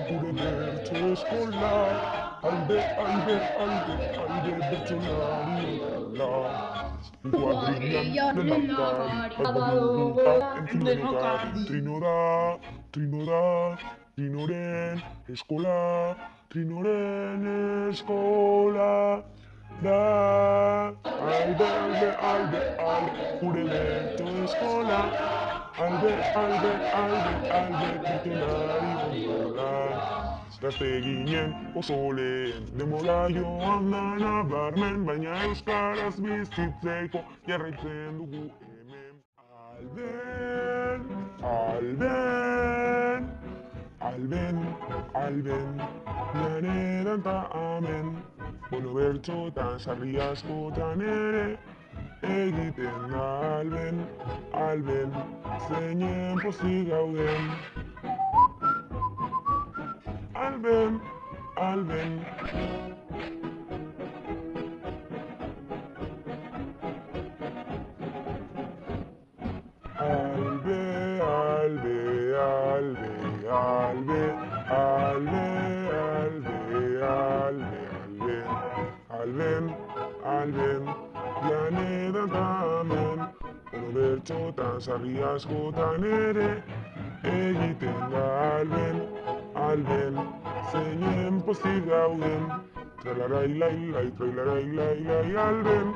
gure bertso eskola. Alde, bertsolari ondala. Kuadrillan lehendakari, badugu entzun denokari. Trinoren eskola da. Alde, gure bertso eskola. Bertsolari ondala. Gazte ginen oso lehen, denbora joan da nabarmen, baina euskaraz bizitzeko jarraitzen dugu hemen. Alben, laneran ta amen, bono bertxotan sarri askotan ere, egiten da alben, zeinen pozik gauden. Alben. Alben, lanetan tamen, bono bertxotan sarri askotan ere, egiten da alben, zeinen pozik gauden. Tralarai lai lai, alben.